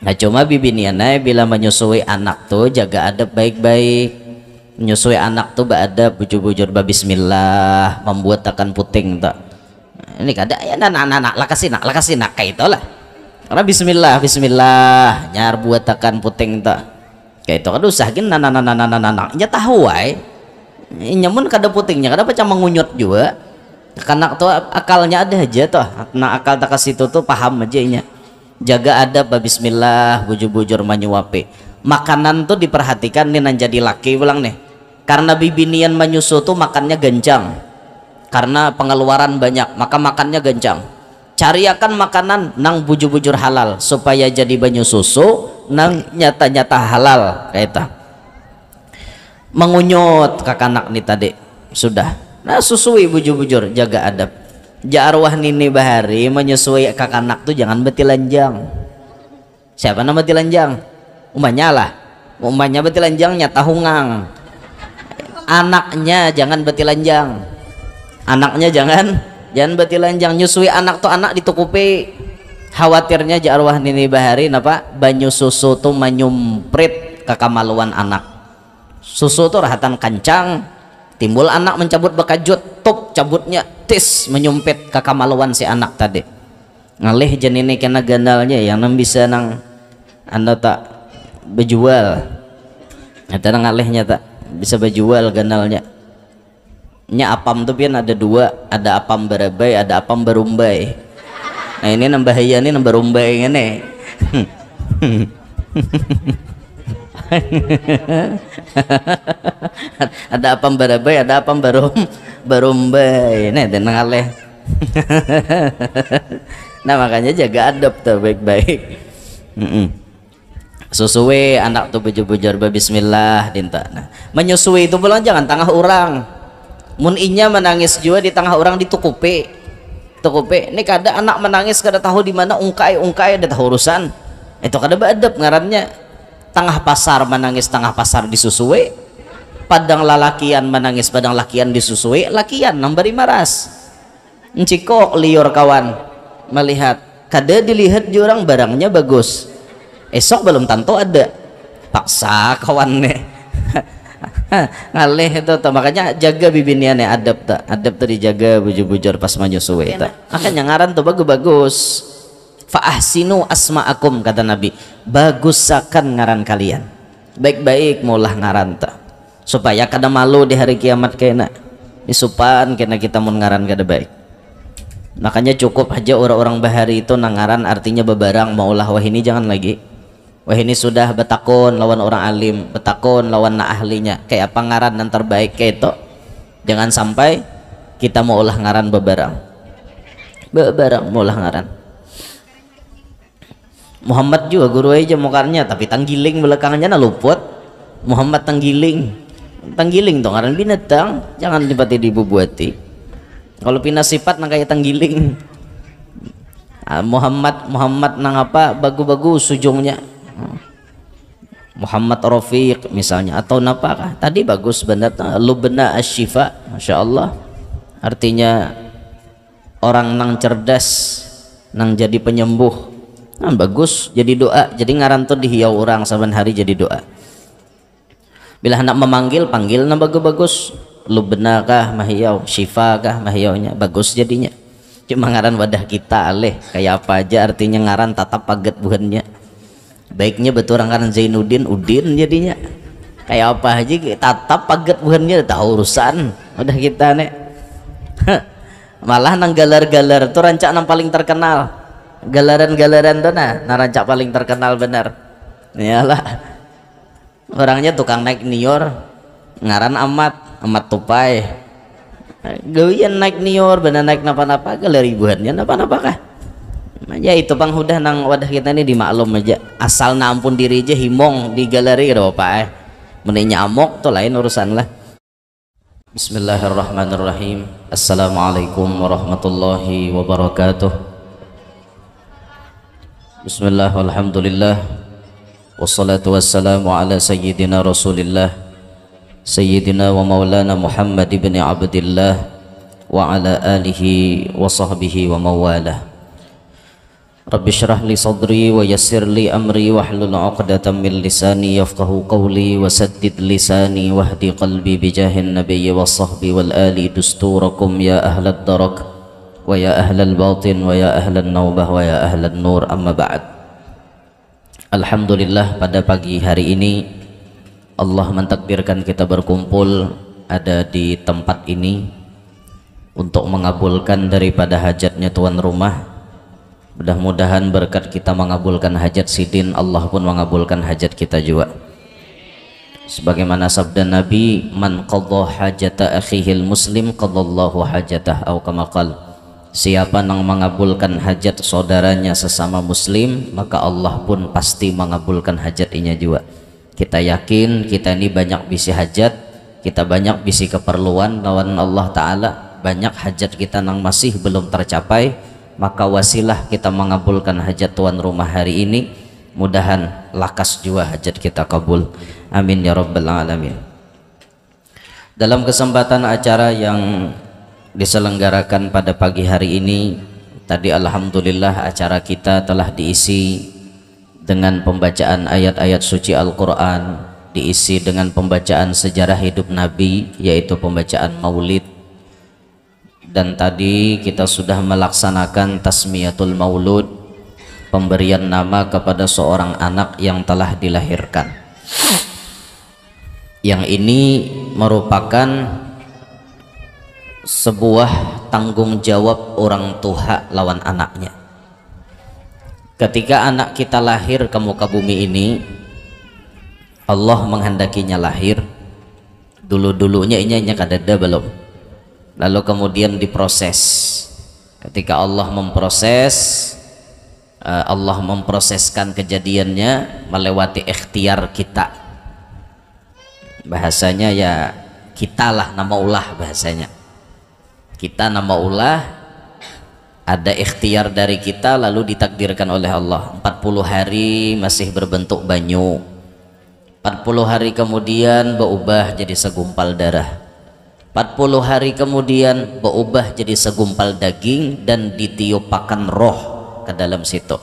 Nah cuma bibiniana bila menyusui anak tuh jaga adab baik-baik. Menyusui anak tuh beradab, bujur-bujur bismillah, membuat akan puting tak. Ini kada ya anak-anak lakasi nak kayak itulah. Karena bismillah bismillah nyar buat akan puting tak. Kayak itu kan usah gin nya tahu ay. Nyamun kada putingnya kada pacang mengunyut juga. Karena tuh akalnya ada aja tuh. Nah akal tak kasih tuh paham aja nya. Jaga adab bismillah, bujur-bujur menyuapi. Makanan tuh diperhatikan nih nan jadi laki ulang nih. Karena bibinian menyusu tuh makannya gencang. Karena pengeluaran banyak, maka makannya gencang. Cariakan makanan nang bujur-bujur halal supaya jadi banyu susu nang nyata-nyata halal kayak itu. Mengunyut kakanak nih tadi sudah. Nah susui bujur-bujur jaga adab. Ja arwah nini bahari menyusui kakanak tuh jangan betilanjang. Siapa nama betilanjang? Umanya lah. Umanya betilanjang nyata hungang. Anaknya jangan betilanjang. Anaknya jangan betilanjang. Nyusui anak tuh anak ditukupi. Khawatirnya ja arwah nini bahari napa banyu susu tuh menyumprit kekamaluan anak. Susu tuh rahatan kancang, timbul anak mencabut bekajut, top cabutnya tis menyumpit kekamaluan si anak tadi. Ngalih jenini kena gandalnya yang bisa nang anda tak bejual. Eta ngalihnya tak bisa bejual gandalnya. Nya apam tuh pian ada dua, ada apam berabai, ada apam berumbai. Nah ini nambahaya nih nambah rumbai ngene. Ada apam berabai, ada apam berumbai. Nih dan ngaleh. Nah makanya jaga adab tuh baik-baik. Susui anak tuh bujur-bujur bismillah dinta. Nah, menyusui itu pulang jangan tengah orang. Mun inya menangis juga di tengah orang ditukupi. Tukupi. Ini kada anak menangis kada tahu di mana ungkai ada tahu urusan. Itu kada beadab ngarannya. Tengah pasar menangis tengah pasar disusui. Padang lalakian menangis padang lakian disusui. Lakian nambari maras. Encikok liur kawan melihat kada dilihat jurang barangnya bagus. Esok belum tentu ada. Paksa kawannya. Ngalih itu tuh. Makanya jaga bibiniannya adab tak. Adab tuh dijaga bujur-bujur pas menyusui tak. Makanya ngaran tuh bagus-bagus. Fa'ahsinu asma'akum kata Nabi. Bagusakan ngaran kalian. Baik-baik maulah ngaran tak. Supaya kada malu di hari kiamat kena. Isupan kena kita mun ngaran kada baik. Makanya cukup aja orang-orang bahari itu nangaran artinya bebarang maulah wah ini jangan lagi. Wah ini sudah betakon lawan orang alim, betakon lawan na ahlinya. Kayak apa ngaran yang terbaik kayak itu. Jangan sampai kita mau ulah ngaran bebarang. Bebarang mau ulah ngaran. Muhammad juga guru aja mukarnya tapi tanggiling belakangnya na luput. Muhammad tanggiling tuh ngaran binatang, jangan dipati dibubuati. Kalau pina sifat nang kayak tanggiling. Muhammad nang apa bagus-bagus ujungnya. Muhammad Rafiq misalnya atau napakah tadi bagus benar lubna asyifa masya Allah artinya orang nang cerdas nang jadi penyembuh nah, bagus jadi doa jadi ngarantur dihiau orang saban hari jadi doa bila hendak memanggil panggil na bagus-bagus lubna kah mahiau syifa kah mahiaunya bagus jadinya cuma ngaran wadah kita aleh kayak apa aja artinya ngaran tatap paget buhannya baiknya betul orang kan Zainuddin Udin jadinya kayak apa aja tatap paget buhannya tahu urusan udah kita nih malah nang galar-galar tuh rancak nang paling terkenal galaran-galaran tuh nah rancak paling terkenal benar iyalah orangnya tukang naik nior ngaran amat tupai gawian naik nior benar naik napa-napa galeri buhannya napa-napa kah ya itu bang udah nang wadah kita ini dimaklum aja asal nampun diri aja himong di galeri kada apa meninya amok tuh lain urusan lah. Bismillahirrahmanirrahim. Assalamualaikum warahmatullahi wabarakatuh. Bismillah walhamdulillah wassalatu wassalamu ala sayyidina rasulillah sayyidina wa maulana Muhammad ibn Abdillah wa ala alihi wa sahbihi wa mawalah. Rabbi syrah li sadri wa yassir li amri wahlul 'uqdatam min lisani yafqahu qawli wa saddid lisani wahdi qalbi bijahin nabiyyi was sahbi wal ali dusturakum ya ahlad darak wa ya ahlal batin wa ya ahlan naubah wa ya ahlan nur, amma ba'd. Alhamdulillah, pada pagi hari ini Allah mentakdirkan kita berkumpul ada di tempat ini untuk mengabulkan daripada hajatnya tuan rumah. Mudah-mudahan berkat kita mengabulkan hajat sidin, Allah pun mengabulkan hajat kita juga. Sebagaimana sabda Nabi, man qadha hajata akhihil muslim qadallahu hajatah, atau kama qala, siapa yang mengabulkan hajat saudaranya sesama muslim, maka Allah pun pasti mengabulkan hajatnya juga. Kita yakin kita ini banyak bisi hajat, kita banyak bisi keperluan lawan Allah Ta'ala, banyak hajat kita yang masih belum tercapai, maka wasilah kita mengabulkan hajat tuan rumah hari ini. Mudahan lakas juga hajat kita kabul, amin ya rabbal alamin. Dalam kesempatan acara yang diselenggarakan pada pagi hari ini tadi, alhamdulillah acara kita telah diisi dengan pembacaan ayat-ayat suci Al-Quran, diisi dengan pembacaan sejarah hidup Nabi, yaitu pembacaan maulid. Dan tadi kita sudah melaksanakan tasmiyatul maulud, pemberian nama kepada seorang anak yang telah dilahirkan. Yang ini merupakan sebuah tanggung jawab orang tua lawan anaknya. Ketika anak kita lahir ke muka bumi ini, Allah menghendakinya lahir. Dulu-dulunya ini kadada belum, lalu kemudian diproses. Ketika Allah memproseskan kejadiannya melewati ikhtiar kita. Bahasanya ya kita lah nama ulah, bahasanya kita nama ulah, ada ikhtiar dari kita lalu ditakdirkan oleh Allah. 40 hari masih berbentuk banyu, 40 hari kemudian berubah jadi segumpal darah, 40 hari kemudian berubah jadi segumpal daging dan ditiupakan roh ke dalam situ.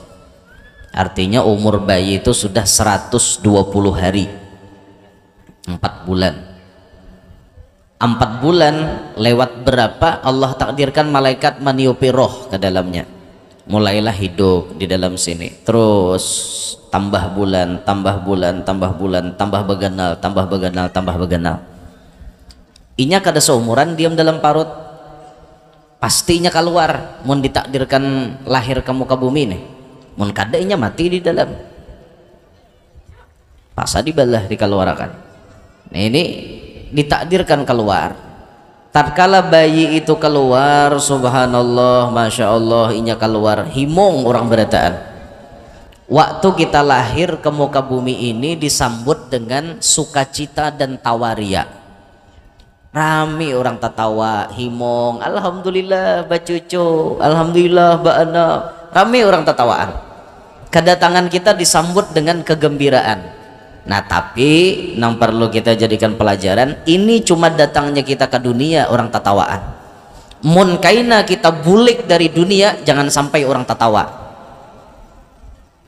Artinya umur bayi itu sudah 120 hari, 4 bulan. 4 bulan lewat berapa Allah takdirkan malaikat meniupi roh ke dalamnya, mulailah hidup di dalam sini. Terus tambah bulan, tambah bulan, tambah bulan, tambah beganal, tambah beganal, tambah beganal. Inya kada seumuran diam dalam parut, pastinya keluar. Mun ditakdirkan lahir ke muka bumi nih, mun kada inya mati di dalam, pasa dibalah dikeluarkan. Nah ini ditakdirkan keluar. Tatkala bayi itu keluar, subhanallah, masya Allah, inya keluar himong orang berataan. Waktu kita lahir ke muka bumi ini disambut dengan sukacita dan tawaria. Rami orang tatawa, himong, alhamdulillah bacucu, alhamdulillah ba'ana. Rami orang tatawaan. Kedatangan kita disambut dengan kegembiraan. Nah tapi yang perlu kita jadikan pelajaran, ini cuma datangnya kita ke dunia orang tatawaan. Mun kaina kita bulik dari dunia, jangan sampai orang tatawa.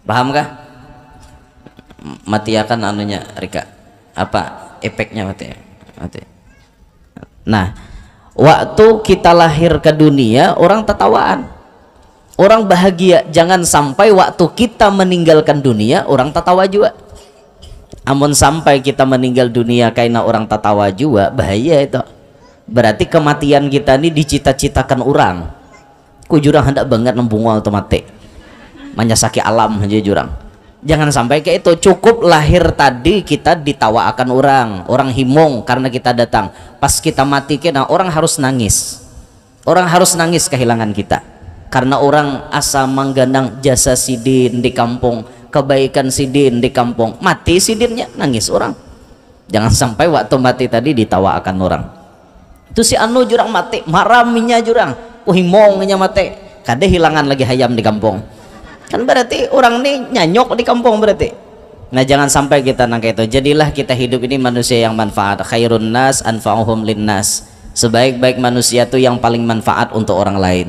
Paham kah? Mati akan anunya Rika, apa efeknya mati? Nah waktu kita lahir ke dunia orang tatawaan, orang bahagia. Jangan sampai waktu kita meninggalkan dunia orang tatawa juga. Amun sampai kita meninggal dunia kaina orang tatawa juga, bahaya itu. Berarti kematian kita ini dicita-citakan orang. Ku jurang hendak banget nembungwal mati, menyasaki alam aja jurang. Jangan sampai kayak itu. Cukup lahir tadi kita ditawa akan orang himong karena kita datang. Pas kita mati kena orang harus nangis, orang harus nangis kehilangan kita, karena orang asa mengganang jasa sidin di kampung, kebaikan sidin di kampung, mati sidinnya nangis orang. Jangan sampai waktu mati tadi ditawa akan orang. Itu si anu jurang mati, maraminya jurang, himongnya mati, kade hilangan lagi hayam di kampung. Kan berarti orang ini nyanyok di kampung berarti. Nah jangan sampai kita nangka itu. Jadilah kita hidup ini manusia yang manfaat. Khairun nas anfa'uhum linnas. Sebaik-baik manusia itu yang paling manfaat untuk orang lain.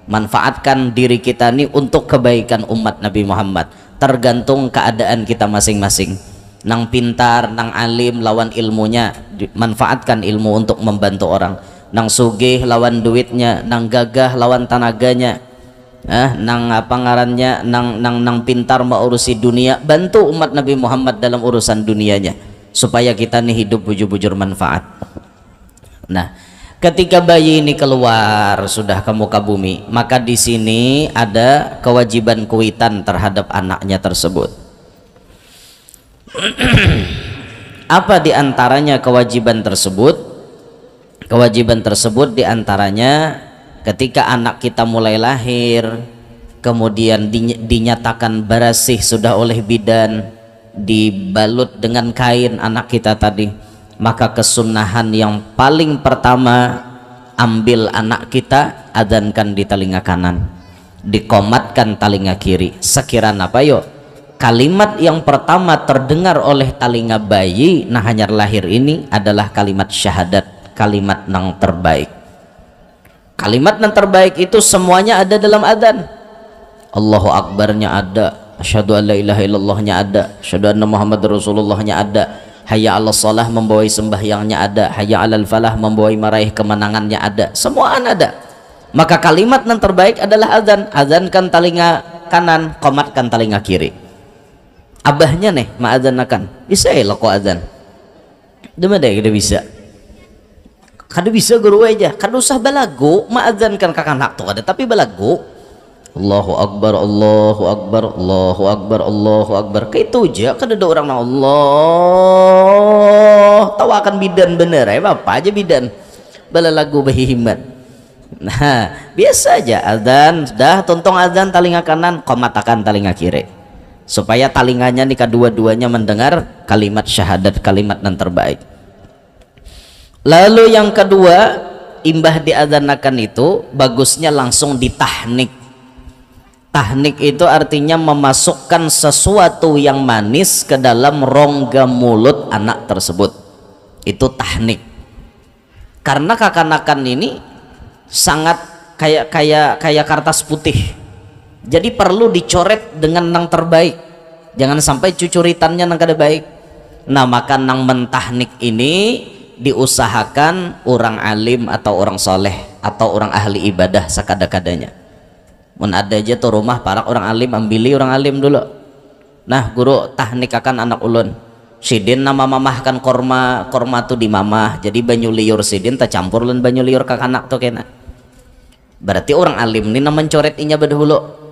manfaatkan diri kita nih untuk kebaikan umat Nabi Muhammad, tergantung keadaan kita masing-masing. Nang pintar, nang alim lawan ilmunya, manfaatkan ilmu untuk membantu orang. Nang sugih lawan duitnya, nang gagah lawan tenaganya, nang apa ngarannya, nang pintar mengurusi dunia, bantu umat Nabi Muhammad dalam urusan dunianya supaya kita nih hidup bujur-bujur manfaat. Nah, ketika bayi ini keluar sudah ke muka bumi, maka di sini ada kewajiban kuitan terhadap anaknya tersebut. Apa diantaranya kewajiban tersebut? Kewajiban tersebut diantaranya ketika anak kita mulai lahir, kemudian dinyatakan barasih sudah oleh bidan, dibalut dengan kain anak kita tadi, maka kesunahan yang paling pertama, ambil anak kita, adzankan di telinga kanan, dikomatkan telinga kiri. Sekiranya apa yuk? Kalimat yang pertama terdengar oleh telinga bayi nah hanyar lahir ini adalah kalimat syahadat, kalimat yang terbaik. Kalimat yang terbaik itu semuanya ada dalam adzan. Allahu Akbarnya ada, asyhadu an la ilaha illallahnya ada, asyhadu anna Muhammadar Rasulullahnya ada, hayya 'alas shalah membawai sembahyangnya ada, hayya 'alal falah membawai meraih kemenangannya ada, semua ada. Maka kalimat yang terbaik adalah adzan. Adzankan telinga kanan, qomatkan telinga kiri. Abahnya nih ma'adzanakan, bisa ya lo adzan? Demi deh kita bisa. Kada bisa guru aja, kada usah balago ma'adzankan kakak anak tuh ada, tapi balago Allahu Akbar, Allahu Akbar, Allahu Akbar, Allahu Akbar. Kayak itu aja, kan ada orang Allah tawakan bidan bener ya, apa aja bidan bala lagu bahihiman. Nah biasa aja adzan, dah tontong adzan telinga kanan, komatakan telinga kiri supaya telinganya nih kedua-duanya mendengar kalimat syahadat, kalimat yang terbaik. Lalu yang kedua, imbah diadzanakan itu bagusnya langsung ditahnik. Tahnik itu artinya memasukkan sesuatu yang manis ke dalam rongga mulut anak tersebut. Itu tahnik. Karena kekanakan ini sangat kayak kertas putih. Jadi perlu dicoret dengan yang terbaik. Jangan sampai cucuritannya yang kada baik. Nah, maka nang mentahnik ini diusahakan orang alim atau orang soleh atau orang ahli ibadah sekada-kadanya. Mun ada aja tuh rumah para orang alim, ambili orang alim dulu. Nah guru tahnik akan anak ulun, sidin nama mamahkan korma tuh di mamah, jadi banyu liur sidin tak campur lan banyu liur kak anak tuh kena. Berarti orang alim ini nama mencoret inya berdahulu.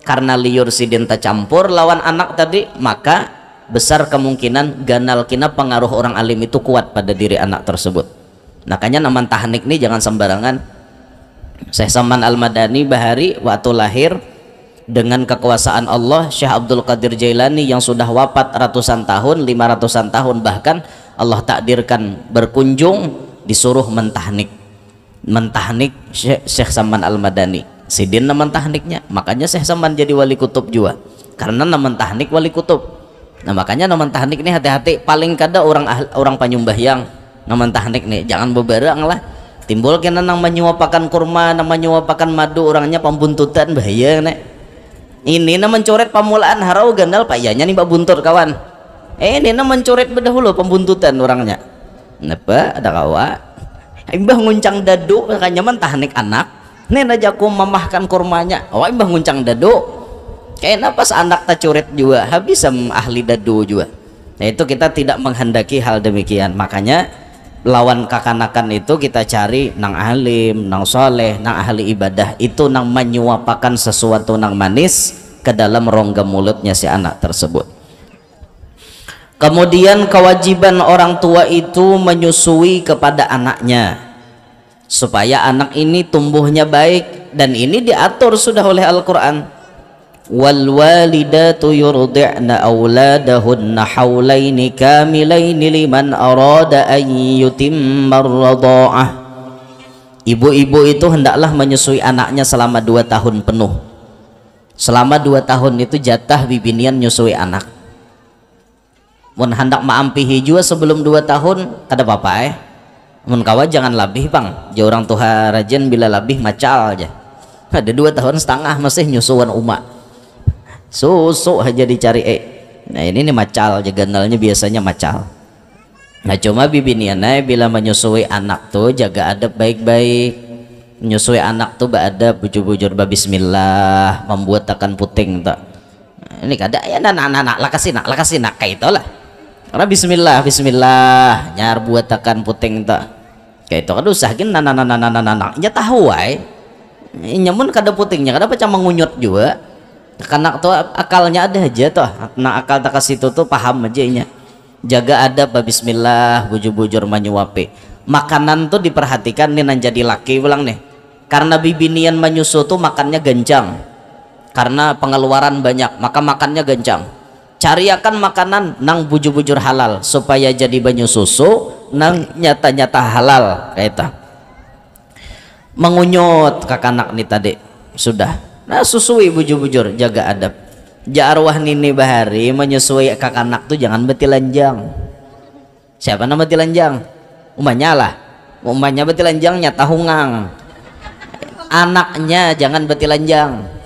Karena liur sidin tak campur lawan anak tadi, maka besar kemungkinan ganal kina pengaruh orang alim itu kuat pada diri anak tersebut. Makanya nama tahnik nih jangan sembarangan. Syekh Saman Al-Madani Bahari waktu lahir dengan kekuasaan Allah, Syekh Abdul Qadir Jailani yang sudah wafat ratusan tahun, 500-an tahun bahkan, Allah takdirkan berkunjung, disuruh mentahnik Syekh Saman Al-Madani. Sidin nama tahniknya, makanya Syekh Saman jadi wali kutub juga karena nama tahnik wali kutub. Nah makanya nama tahnik ini hati-hati, paling kada orang panyumbahyang nama tahnik nih jangan beberang lah, timbul kena nang menyuapakan kurma, nang menyuapakan madu, orangnya pembuntutan bahaya nek. Ini nama mencoret pamulaan harau gandal payahnya nih pak buntut kawan. Ini nama mencoret berdahulu pembuntutan orangnya. Napa ada kawa? Imbah nguncang dadu makanya mentahnik anak. Nih aja aku memahkan kurmanya. Oh imbah nguncang dadu. Kayak pas anak tak coret juga habis ahli dadu juga. Nah itu kita tidak menghendaki hal demikian. Makanya lawan kakanakan itu kita cari nang alim, nang soleh, nang ahli ibadah, itu nang menyuapakan sesuatu nang manis ke dalam rongga mulutnya si anak tersebut. Kemudian kewajiban orang tua itu menyusui kepada anaknya supaya anak ini tumbuhnya baik, dan ini diatur sudah oleh Al-Quran. Wal walidatu yurdi'na auladahunna haulaini kamilaini liman arada an yutimma ar-radha'ah. Ibu-ibu itu hendaklah menyusui anaknya selama 2 tahun penuh. Selama 2 tahun itu jatah bibinian nyusui anak. Mun hendak maampihi juga sebelum 2 tahun kada apa-apa mun kawa jangan labih bang, ja orang tua rajin bila labih macal aja. ada 2 tahun setengah masih nyusuan umat susu aja dicari nah ini nih macal jagandalnya biasanya macal. Nah cuma bibiniana bila menyusui anak tuh jaga adab baik-baik, menyusui anak tuh beradab bujur-bujur bismillah, membuat akan puting tak ini kada ya anak lakasi nak kayak itulah karena bismillah nyar buat akan puting tak kayak itu kan usahakin nya tahu ay nyamun kada putingnya kada pecah mengunyut juga karena tuh akalnya ada aja tuh nah akal tak kasih tuh paham aja nya jaga adab bismillah bujur-bujur menyuapi makanan tuh diperhatikan nih nan jadi laki ulang nih karena bibinian menyusu tuh makannya gencang karena pengeluaran banyak maka makannya gencang cariakan makanan nang bujur-bujur halal supaya jadi banyu susu nang nyata-nyata halal kayak itu mengunyut kakanak nih tadi sudah nah susui bujur-bujur jaga adab arwah nini bahari menyusui kakanak tuh jangan betilanjang siapa nama betilanjang umanya betilanjang nyata hungang anaknya jangan betilanjang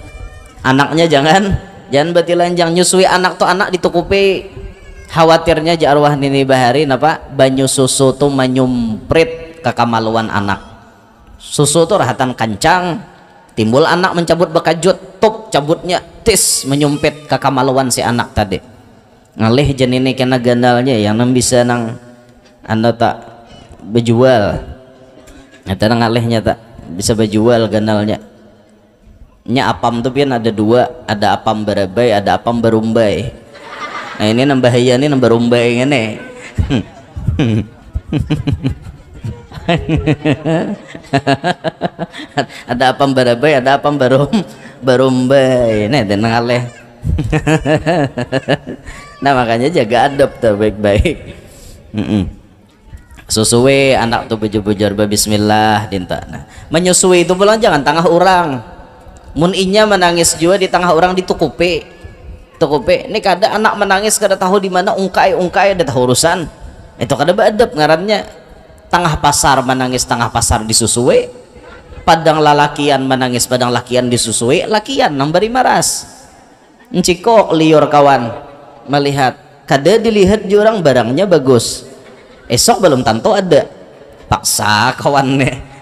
jangan betilanjang nyusui anak tuh anak ditukupi khawatirnya arwah nini bahari napa banyu susu tuh menyumprit kekamaluan anak susu tuh rahatan kancang timbul anak mencabut bekajut tup cabutnya tis menyumpit kekamaluan si anak tadi ngalih jenini kena gandalnya yang bisa nang anda tak berjual nyata ngalihnya tak bisa berjual gandalnya nya apam tuh pian ada 2 ada apam berabai ada apam berumbai nah ini nambahaya ini nambah rumbai ini ada apam berabai ada apam berumbai ini dan ngaleh nah makanya jaga adab tuh baik-baik susui anak tuh bujur-bujur bismillah dinta nah menyusui itu pulang jangan tengah orang mun inya menangis juga di tengah orang ditukupi ini kada anak menangis kada tahu di mana ungkai ada tahu urusan itu kada beadab ngarannya tengah pasar menangis tengah pasar disusui padang lalakian menangis padang lakian disusui lakian nambari maras encikok liur kawan melihat kada dilihat jurang barangnya bagus esok belum tentu ada paksa kawannya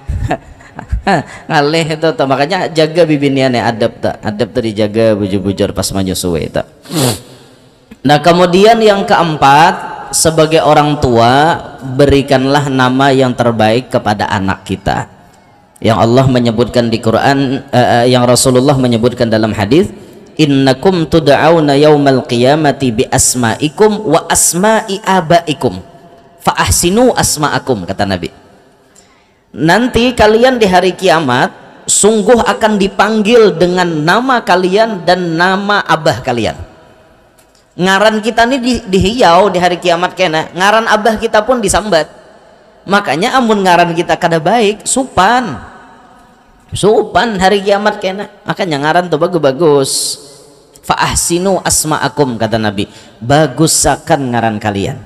ngalih itu tuh makanya jaga bibiniannya adab tuh dijaga bujur-bujur pas menyusui tak. Nah kemudian yang keempat sebagai orang tua berikanlah nama yang terbaik kepada anak kita yang Allah menyebutkan di Quran yang Rasulullah menyebutkan dalam hadis innakum tud'auna yaumal qiyamati bi asma'ikum wa asma'i abaikum fa ahsinu asma'akum kata Nabi nanti kalian di hari kiamat sungguh akan dipanggil dengan nama kalian dan nama abah kalian ngaran kita nih dihiau di hari kiamat kena ngaran abah kita pun disambat makanya amun ngaran kita kada baik supan hari kiamat kena makanya ngaran tuh bagus fa ahsinu asma'akum kata Nabi bagusakan ngaran kalian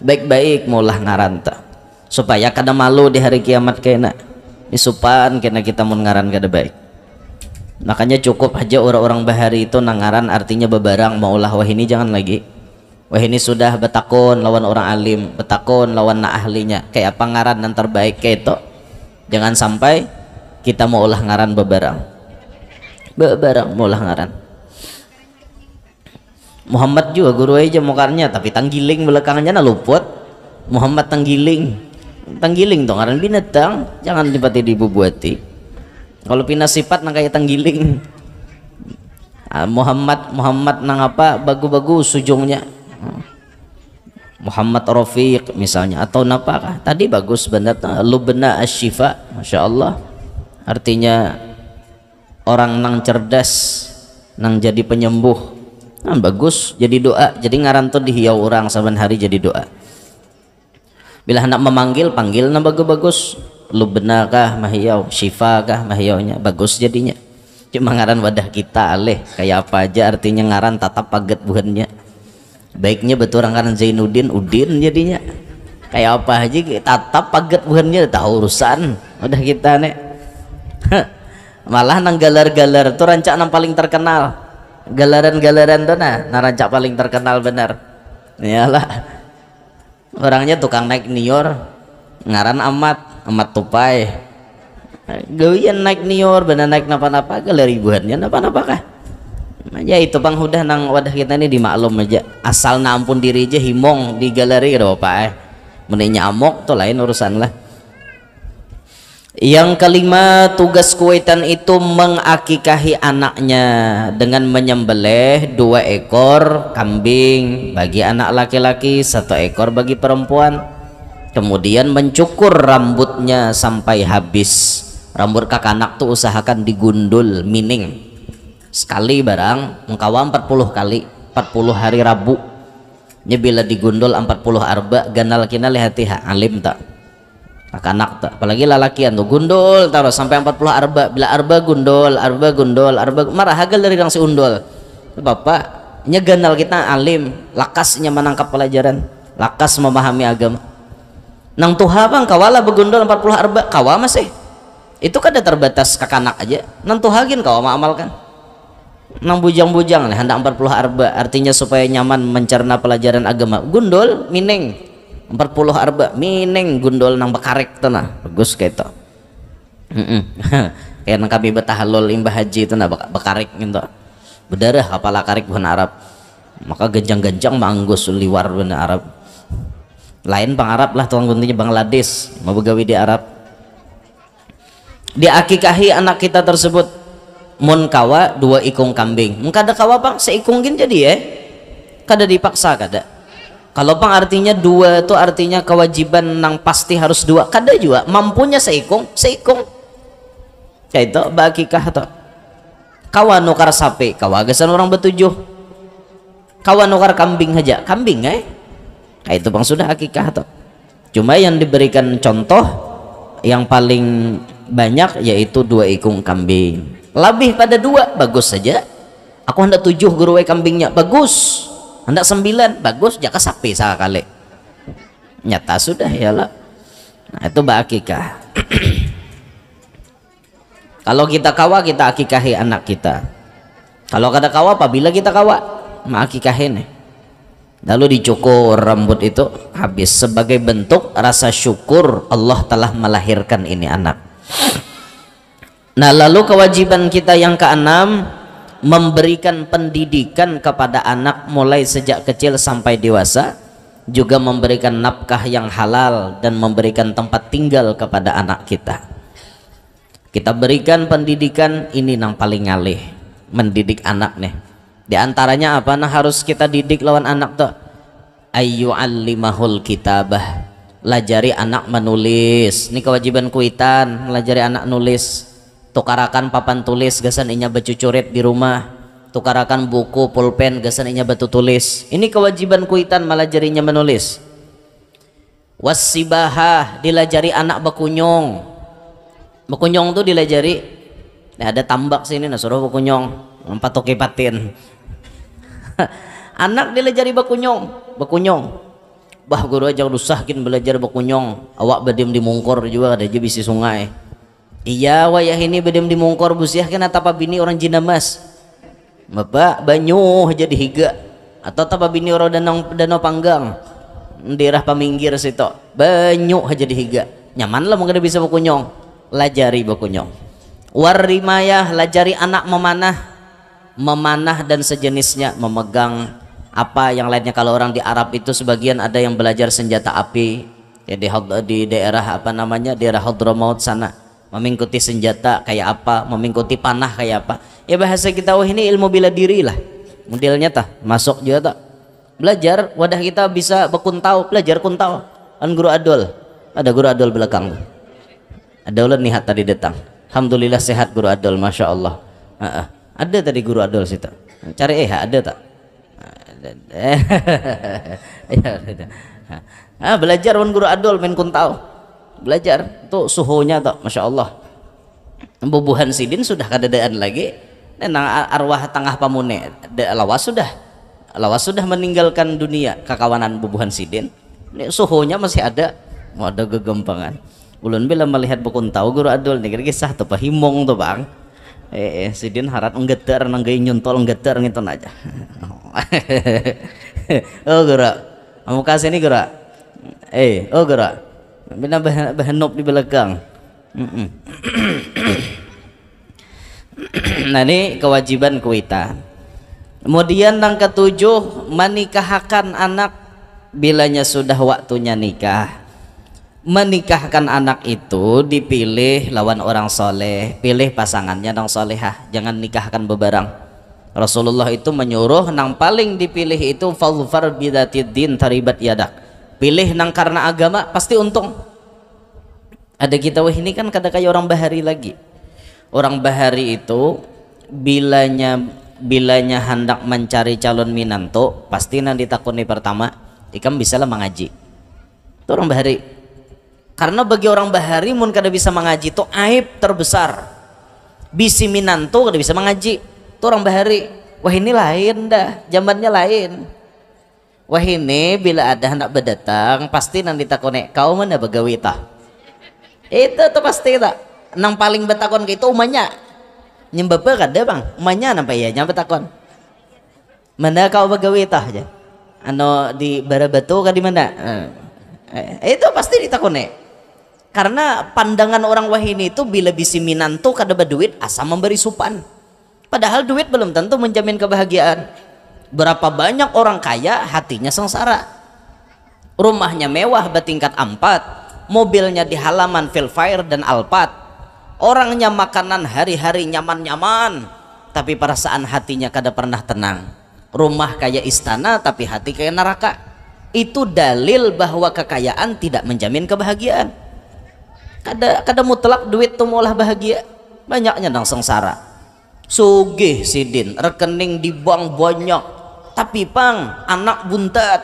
baik-baik maulah ngaran ta supaya kada malu di hari kiamat kena isupan kena kita mun ngaran kada baik makanya cukup aja orang-orang bahari itu nangaran artinya bebarang maulah wah ini jangan lagi wah ini sudah betakon lawan orang alim betakon lawan na ahlinya kayak apa ngaran yang terbaik kayak itu jangan sampai kita maulah ngaran bebarang maulah ngaran Muhammad juga guru aja mukarnya tapi tanggiling belakangnya na luput Muhammad tanggiling tuh ngaran binatang jangan dipati dibubuati kalau pindah sifat nang kayak tanggiling Muhammad nang apa bagus-bagus ujungnya Muhammad Rafiq misalnya atau napakah tadi bagus benar lubna asyifa Masya Allah artinya orang nang cerdas nang jadi penyembuh nah, bagus jadi doa jadi ngaran tuh dihiau orang saban hari jadi doa bila hendak memanggil panggil na bagus-bagus lubna kah mahiyau syifa kah mahiyaunya bagus jadinya cuma ngaran wadah kita aleh kayak apa aja artinya ngaran tatap paget buhannya baiknya betul orang ngaran Zainuddin Udin jadinya kayak apa aja tatap paget buhannya tahu urusan udah kita nek malah nang galar-galar tuh rancak nang paling terkenal, galaran-galaran tuh nah rancak paling terkenal bener. Iyalah, orangnya tukang naik nior, ngaran amat tupai, gawian naik nior bener naik napa-napa galer ribuannya napa-napa kah. Ya itu bang udah nang wadah kita ini dimaklum aja, asal nampun diri aja himong di galeri ada apa menenya amok tuh lain urusan lah. Yang kelima, tugas kuitan itu mengakikahi anaknya dengan menyembelih 2 ekor kambing bagi anak laki-laki, 1 ekor bagi perempuan, kemudian mencukur rambutnya sampai habis. Rambut kakanak tuh usahakan digundul mining sekali barang mengkawa 40 kali 40 hari Rabu nya bila digundul 40 arba ganal kina lihati alim tak anak tak, apalagi lalakian tuh gundul taruh sampai 40 arba, bila arba gundul marah hagal dari si undul. Bapak nyeganal kita alim, lakasnya menangkap pelajaran, lakas memahami agama. Nang tuha bang kawala begundul 40 arba kawa masih itu kada terbatas kakanak aja, nang tuhagin kawa mengamalkan. Nang bujang-bujang nih hendak 40 arba, artinya supaya nyaman mencerna pelajaran agama gundul mining 40 arba mining gundol nang bekarek tuh nah bagus kayak itu. Kayak nang kami betahalul imbah haji itu nah bekarek gitu berdarah kepala karik bukan Arab, maka genjang-genjang manggus liwar bukan Arab lain bang Arab lah tuang guntinya Bangladesh mau begawi di Arab. Diakikahi anak kita tersebut mun kawa 2 ikung kambing kada kawa bang seikung gin jadi ya kada dipaksa kada. Kalau bang artinya 2 itu artinya kewajiban nang pasti harus 2 kada juga mampunya seikung ya itu bakikah atau kawan nukar sapi kawa gasan orang betujuh kawan nukar kambing aja kambing kayak itu bang sudah akikah atau cuma yang diberikan contoh yang paling banyak yaitu 2 ikung kambing, lebih pada 2 bagus saja. Aku hendak 7 guru kambingnya bagus, hendak 9 bagus jaka sapi sekali nyata sudah ya lah. Nah itu akikah. Kalau kita kawa kita akikahi anak kita, kalau kada kawa apabila kita kawa akikahin lalu dicukur rambut itu habis sebagai bentuk rasa syukur Allah telah melahirkan ini anak. Nah lalu kewajiban kita yang keenam, memberikan pendidikan kepada anak mulai sejak kecil sampai dewasa, juga memberikan nafkah yang halal dan memberikan tempat tinggal kepada anak kita. Kita berikan pendidikan ini yang paling ngalih mendidik anak nih. Di antaranya apa nah harus kita didik lawan anak tuh ayyu'allimahul kitabah, lajari anak menulis. Ini kewajiban kuitan, lajari anak nulis. Tukarakan papan tulis gasan inya becucurit di rumah, tukarakan buku pulpen gasan inya batu tulis. Ini kewajiban kuitan malajarinya menulis. Wasibahah, dilajari anak bekunyong. Bekunyong tuh dilajari. Nah, ada tambak sini nah suruh bekunyong, patoki patin. Anak dilajari bekunyong. Bah guru aja rusahkin belajar bekunyong. Awak bedem di mungkor juga ada aja bisi sungai. Iya wayah ini bedem di mungkor busiah kena tapa bini orang Jinamas. Bapak banyu jadi higa atau tapa bini orang danau panggang daerah paminggir situ banyu aja di higa nyaman lah mungkin bisa bekunyong, lajari bekunyong. Warimayah, lajari anak memanah dan sejenisnya, memegang apa yang lainnya. Kalau orang di Arab itu sebagian ada yang belajar senjata api ya, di daerah apa namanya daerah Hadramaut sana, mengikuti senjata kayak apa, mengikuti panah kayak apa ya. Bahasa kita ini ilmu bela diri lah modelnya tah, masuk juga tak belajar. Wadah kita bisa bekuntau, belajar kuntau kan guru adol, ada guru adol belakang ada ulan nihat tadi datang, alhamdulillah sehat guru adol, masya Allah. Ada tadi guru adol situ cari ada tak belajar wan guru adol main kuntau, belajar tuh suhunya tuh masya Allah. Bubuhan sidin sudah kadadaan lagi dan arwah tengah pamune lawas sudah meninggalkan dunia kakawanan bubuhan sidin. Ini suhunya masih ada, mau ada gegempangan ulun bila melihat bukun tahu guru adul nih kisah tuh pahimong tuh bang Sidin harat nggeter nang gay nyuntol nggeter ngiton aja. Oh gerak kamu kasih ini gerak oh gerak bina bahanop di belakang. Nah ini kewajiban kuita. Kemudian yang ketujuh, menikahkan anak bilanya sudah waktunya nikah. Menikahkan anak itu dipilih lawan orang soleh, pilih pasangannya nang solehah, jangan nikahkan bebarang. Rasulullah itu menyuruh nang paling dipilih itu fadhfar bidatid din taribat yadak, pilih nang karena agama pasti untung. Ada kita wah ini kan kada kayak orang bahari lagi. Orang bahari itu bilanya hendak mencari calon minanto pasti nanti ditakuni pertama ikam bisa lah mengaji. Itu orang bahari. Karena bagi orang bahari mun kada bisa mengaji itu aib terbesar. Bisi minanto kada bisa mengaji itu orang bahari. Wah ini lain dah, zamannya lain. Wah ini bila ada hendak berdatang pasti nanti ditakuni kau mana begawi tah. Itu tuh pasti tak. Nang paling betakon gitu umanya nyembapa kada bang umanya nampak ya nyampe takon mana kau begawi tah aja ano di Barabatu kah di mana itu pasti ditakone karena pandangan orang wahini itu bila bisi minantu kada berduit asal memberi supan padahal duit belum tentu menjamin kebahagiaan. Berapa banyak orang kaya hatinya sengsara, rumahnya mewah bertingkat 4, mobilnya di halaman Velfire dan Alphard, orangnya makanan hari-hari nyaman-nyaman tapi perasaan hatinya kada pernah tenang. Rumah kayak istana tapi hati kayak neraka. Itu dalil bahwa kekayaan tidak menjamin kebahagiaan. Kada mutlak duit tuh maulah bahagia. Banyaknya nang sengsara. Sugih sidin, rekening di bank banyak tapi pang anak buntat.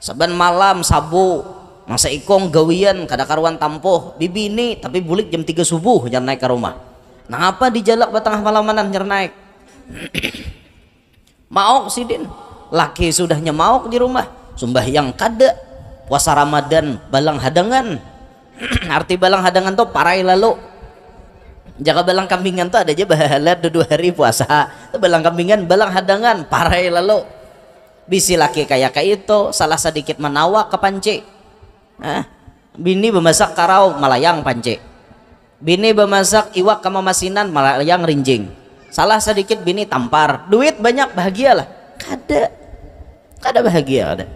Saban malam sabu masa ikong gawian kada karuan tampoh bibini tapi bulik jam 3 subuh jangan naik ke rumah. Nah apa dijalak batangah malamanan nyer naik. Maok sidin laki sudahnya maok di rumah sembahyang kada, puasa Ramadan balang hadangan. Arti balang hadangan tuh parai lalu jaga balang kambingan tuh ada aja bahala 2 hari puasa tuh balang kambingan balang hadangan parai lalu. Bisi laki kayak itu salah sedikit menawa ke panci. Bini bemasak karau malayang panci, bini bemasak iwak kama masinan malayang rinjing, salah sedikit bini tampar, duit banyak bahagialah kada bahagia ada.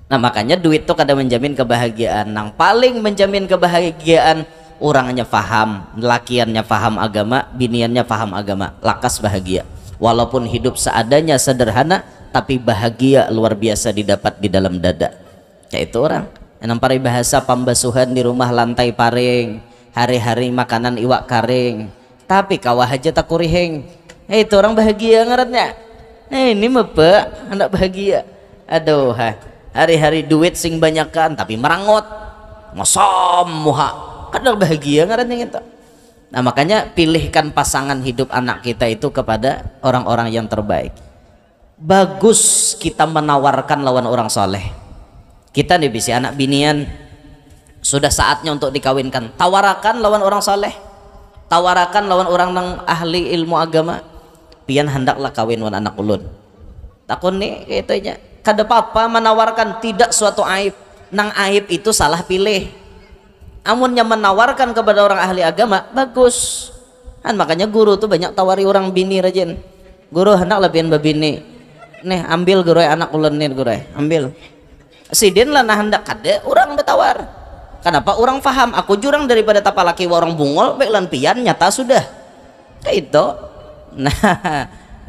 Nah makanya duit tuh kada menjamin kebahagiaan. Yang paling menjamin kebahagiaan orangnya faham, lakiannya faham agama, biniannya faham agama, lakas bahagia. Walaupun hidup seadanya sederhana tapi bahagia luar biasa didapat di dalam dada. Kayak itu orang yang parai bahasa pembasuhan di rumah lantai paring, hari-hari makanan iwak karing tapi kawah aja tak kuriheng. Itu orang bahagia ngarannya. Ini mepe anak bahagia. Aduh hari-hari duit sing banyakan tapi merangot ngosom muha kadang bahagia ngarannya gitu. Nah makanya pilihkan pasangan hidup anak kita itu kepada orang-orang yang terbaik. Bagus kita menawarkan lawan orang soleh. Kita nih bisi anak binian sudah saatnya untuk dikawinkan, tawarakan lawan orang soleh, tawarakan lawan orang nang ahli ilmu agama. Pian hendaklah kawin wan anak ulun takun nih gitu aja kada apa-apa menawarkan, tidak suatu aib. Nang aib itu salah pilih. Amunnya menawarkan kepada orang ahli agama bagus kan. Makanya guru tuh banyak tawari orang bini rajin. Guru hendak lebihan babini nih ambil guru anak ulun nih guru ambil sidin lah nah hendak kada orang bertawar. Kenapa orang faham aku jurang daripada tapalaki orang bungol baik lan pian nyata sudah kayak itu. Nah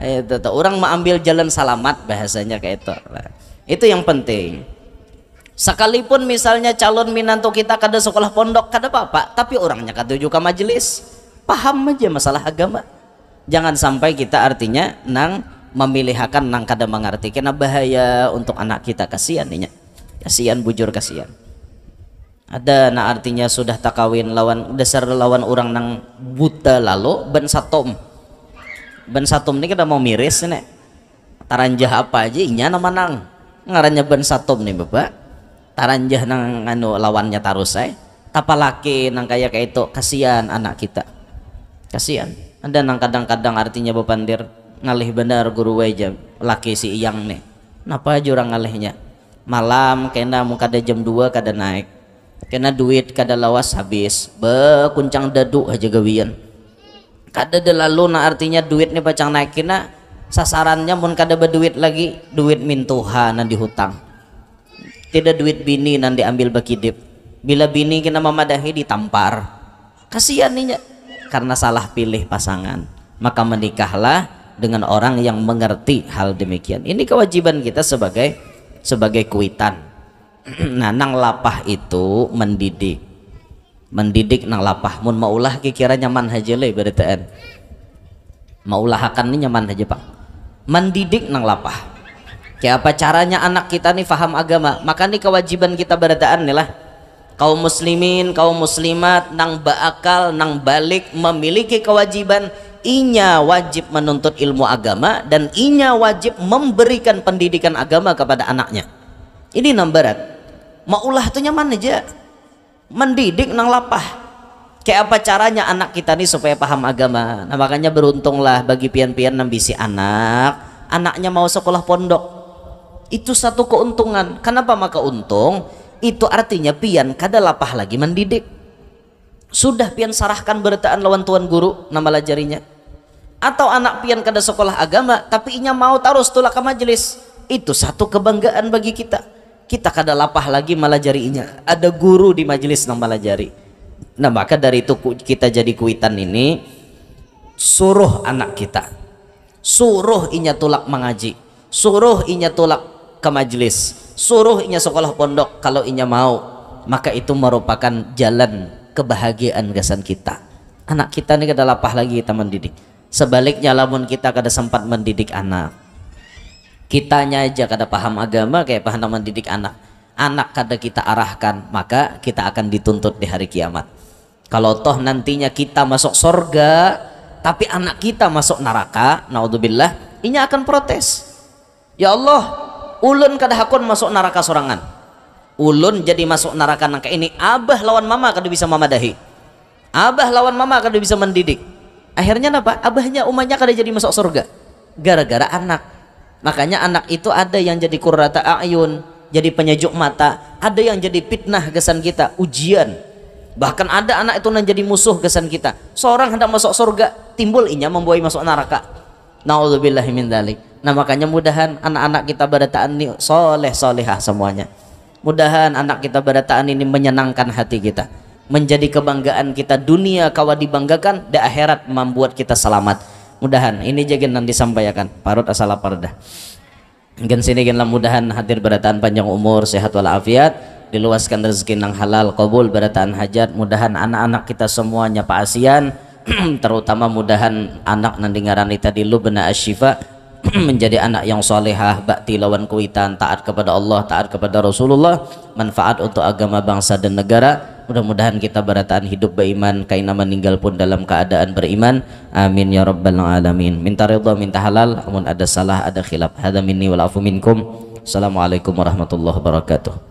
itu tuh orang mau ambil jalan salamat bahasanya kayak itu. Nah, itu yang penting. Sekalipun misalnya calon minantu kita kada sekolah pondok kada apa-apa tapi orangnya kada juga majelis paham aja masalah agama. Jangan sampai kita artinya nang memilihkan nang kada mengerti kena bahaya untuk anak kita. Kasihan nih kasihan bujur kasihan. Ada nah artinya sudah tak kawin lawan dasar lawan orang nang buta lalu ban satom ini kita mau miris nih taranjah apa aja inya nama nang ngarannya ban satom nih bapak taranjah nang anu lawannya tarus tapalaki nang kayak itu kasihan anak kita. Kasihan ada nang kadang-kadang artinya bepandir ngalih benar guru wajib laki si iyang nih napa aja orang ngalihnya malam kena mau kada jam 2 kada naik kena duit kada lawas habis kuncang dadu aja gawian kada de lalu na artinya duit nih pacang naik kena sasarannya mun kada berduit lagi duit mintuha nan dihutang tidak duit bini nan diambil bakidip bila bini kena memadahi ditampar kasihan nih karena salah pilih pasangan maka menikahlah dengan orang yang mengerti hal demikian. Ini kewajiban kita sebagai kuitan. Nah nang lapah itu mendidik nang lapah mun maulah kira nyaman aja lah beritaan maulahakan ini nyaman aja Pak mendidik nang lapah kayak apa caranya anak kita nih faham agama maka nih kewajiban kita beritaan nih lah kaum muslimin kaum muslimat nang baakal nang balik memiliki kewajiban inya wajib menuntut ilmu agama dan inya wajib memberikan pendidikan agama kepada anaknya. Ini nang berat maulah tuh nyaman aja mendidik nang lapah kayak apa caranya anak kita nih supaya paham agama. Nah makanya beruntunglah bagi pian-pian nambisi anaknya mau sekolah pondok itu satu keuntungan. Kenapa maka untung itu artinya pian kada lapah lagi mendidik sudah pian sarahkan beritaan lawan tuan guru nama lajarinya atau anak pian kada sekolah agama tapi inya mau terus tulak ke majelis itu satu kebanggaan bagi kita kada lapah lagi malajarinya ada guru di majelis nang malajari. Nah maka dari itu kita jadi kuitan ini suruh anak kita suruh inya tulak mengaji suruh inya tulak ke majelis suruh inya sekolah pondok kalau inya mau maka itu merupakan jalan kebahagiaan gasan kita. Anak kita ini kada lapah lagi kita mendidik. Sebaliknya lamun kita kada sempat mendidik anak kitanya aja kada paham agama kayak paham mendidik anak kada kita arahkan maka kita akan dituntut di hari kiamat. Kalau toh nantinya kita masuk surga tapi anak kita masuk neraka naudzubillah inya akan protes ya Allah ulun kada hakun masuk neraka sorangan ulun jadi masuk neraka nangka ini abah lawan mama kada bisa mamadahi abah lawan mama kada bisa mendidik akhirnya apa abahnya umahnya kada jadi masuk surga gara-gara anak. Makanya anak itu ada yang jadi qurrata a'yun jadi penyejuk mata ada yang jadi fitnah gesan kita ujian bahkan ada anak itu yang jadi musuh gesan kita seorang hendak masuk surga timbul inya membuai masuk neraka naudzubillahi min dzalik. Nah makanya mudahan anak-anak kita berataan ini soleh solehah semuanya mudahan anak kita berataan ini menyenangkan hati kita menjadi kebanggaan kita dunia kawa dibanggakan di akhirat membuat kita selamat. Mudahan ini jagan nanti disampaikan parut asal pardah gen sini gen mudahan hadir berataan panjang umur sehat walafiat diluaskan rezeki nang halal qabul berataan hajat mudahan anak-anak kita semuanya paasian terutama mudahan anak nanti ngarani tadi lu bena asyifa menjadi anak yang solehah bakti lawan kuitan taat kepada Allah taat kepada Rasulullah manfaat untuk agama bangsa dan negara. Mudah-mudahan kita berataan hidup beriman kaina meninggal pun dalam keadaan beriman amin ya rabbal alamin. Minta ridha minta halal amun ada salah ada khilaf hada minni wal afu minkum. Assalamualaikum warahmatullahi wabarakatuh.